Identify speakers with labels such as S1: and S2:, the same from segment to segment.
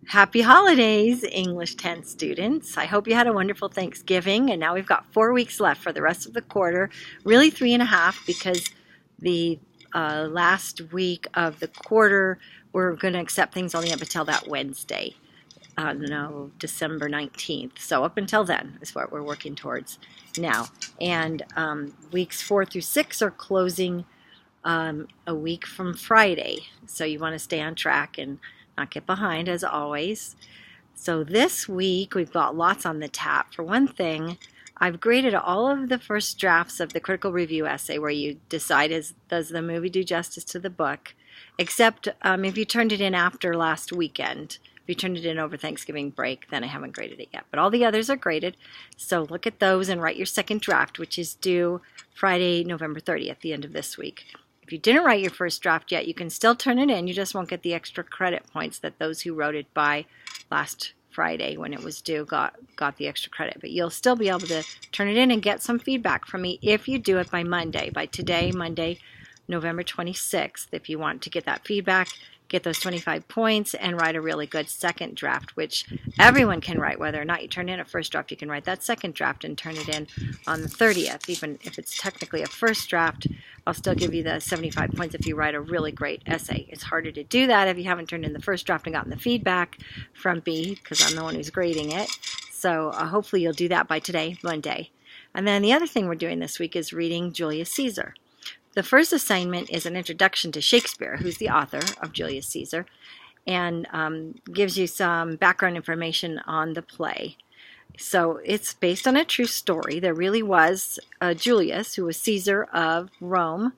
S1: Happy holidays, English 10 students. I hope you had a wonderful Thanksgiving, and now we've got 4 weeks left for the rest of the quarter. Really 3.5 because the last week of the quarter, we're going to accept things only up until that Wednesday, December 19th. So up until then is what we're working towards now. And weeks 4 through 6 are closing a week from Friday. So you want to stay on track and not get behind as always. So this week we've got lots on the tap. For one thing, I've graded all of the first drafts of the critical review essay where you decide does the movie do justice to the book, except if you turned it in after last weekend. If you turned it in over Thanksgiving break, then I haven't graded it yet. But all the others are graded, so look at those and write your second draft, which is due Friday, November 30th, the end of this week. If you didn't write your first draft yet, you can still turn it in. You just won't get the extra credit points that those who wrote it by last Friday when it was due got the extra credit. But you'll still be able to turn it in and get some feedback from me if you do it by Monday. By today, Monday, November 26th, if you want to get that feedback, get those 25 points, and write a really good second draft, which everyone can write. Whether or not you turn in a first draft, you can write that second draft and turn it in on the 30th. Even if it's technically a first draft, I'll still give you the 75 points if you write a really great essay. It's harder to do that if you haven't turned in the first draft and gotten the feedback from me, because I'm the one who's grading it. So hopefully you'll do that by today, Monday. And then the other thing we're doing this week is reading Julius Caesar. The first assignment is an introduction to Shakespeare, who's the author of Julius Caesar, and gives you some background information on the play. So it's based on a true story. There really was Julius, who was Caesar of Rome,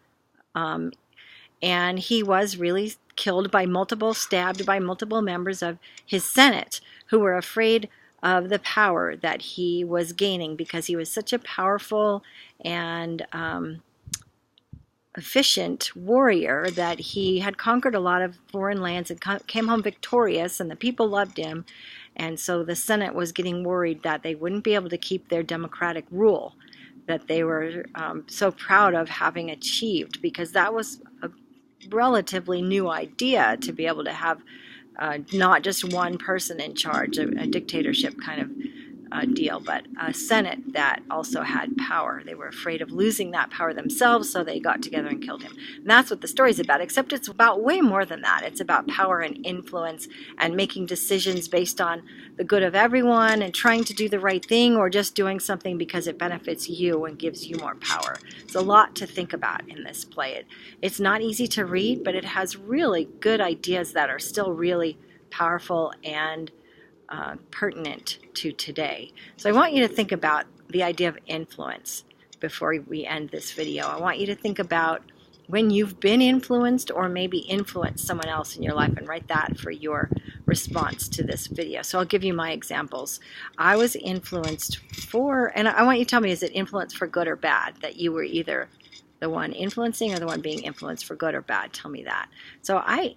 S1: and he was really stabbed by multiple members of his Senate, who were afraid of the power that he was gaining because he was such a powerful and efficient warrior that he had conquered a lot of foreign lands and came home victorious, and the people loved him. And so the Senate was getting worried that they wouldn't be able to keep their democratic rule that they were so proud of having achieved, because that was a relatively new idea, to be able to have not just one person in charge, a dictatorship kind of deal, but a Senate that also had power. They were afraid of losing that power themselves, so they got together and killed him. And that's what the story's about, except it's about way more than that. It's about power and influence and making decisions based on the good of everyone and trying to do the right thing, or just doing something because it benefits you and gives you more power. It's a lot to think about in this play. It's not easy to read, but it has really good ideas that are still really powerful and pertinent to today. So I want you to think about the idea of influence before we end this video. I want you to think about when you've been influenced or maybe influenced someone else in your life, and write that for your response to this video. So I'll give you my examples. I was influenced and I want you to tell me, is it influence for good or bad? That you were either the one influencing or the one being influenced for good or bad. Tell me that. So I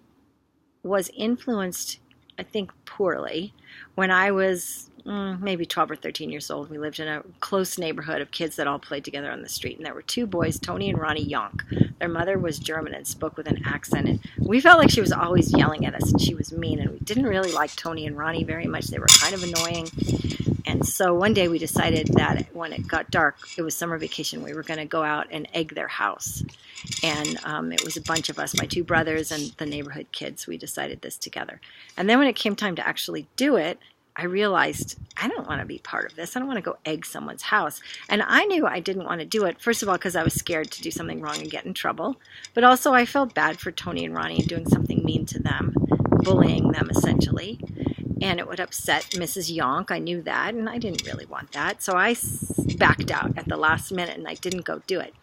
S1: was influenced, I think, poorly. When I was maybe 12 or 13 years old, we lived in a close neighborhood of kids that all played together on the street. And there were two boys, Tony and Ronnie Yonk. Their mother was German and spoke with an accent. And we felt like she was always yelling at us, and she was mean. And we didn't really like Tony and Ronnie very much. They were kind of annoying. And so one day we decided that when it got dark, it was summer vacation, we were going to go out and egg their house. And it was a bunch of us, my two brothers and the neighborhood kids. We decided this together. And then when it came time to actually do it, I realized I don't want to be part of this. I don't want to go egg someone's house. And I knew I didn't want to do it, first of all, because I was scared to do something wrong and get in trouble. But also I felt bad for Tony and Ronnie and doing something mean to them, bullying them essentially. And it would upset Mrs. Yonk. I knew that, and I didn't really want that. So I backed out at the last minute, and I didn't go do it.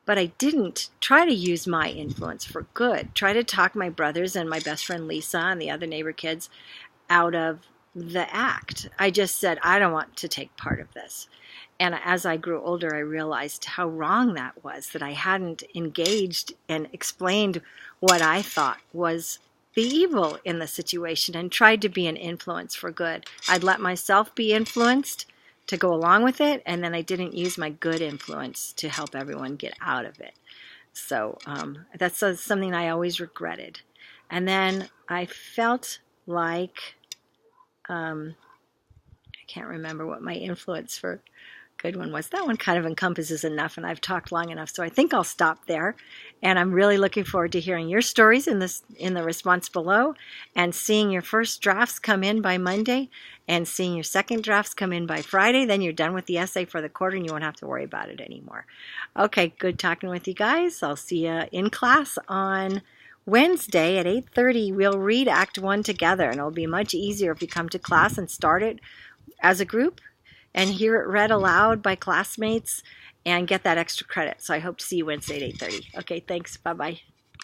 S1: But I didn't try to use my influence for good. Try to talk my brothers and my best friend Lisa and the other neighbor kids out of the act. I just said, I don't want to take part of this. And as I grew older, I realized how wrong that was, that I hadn't engaged and explained what I thought was the evil in the situation and tried to be an influence for good. I'd let myself be influenced to go along with it, and then I didn't use my good influence to help everyone get out of it. So that's something I always regretted. And then I felt like, I can't remember what my influence for good one was. That one kind of encompasses enough, and I've talked long enough, so I think I'll stop there. And I'm really looking forward to hearing your stories in the response below, and seeing your first drafts come in by Monday, and seeing your second drafts come in by Friday. Then you're done with the essay for the quarter, and you won't have to worry about it anymore. Okay, good talking with you guys. I'll see you in class on Wednesday at 8:30. We'll read Act 1 together, and it'll be much easier if you come to class and start it as a group and hear it read aloud by classmates and get that extra credit. So I hope to see you Wednesday at 8:30. Okay, thanks. Bye-bye.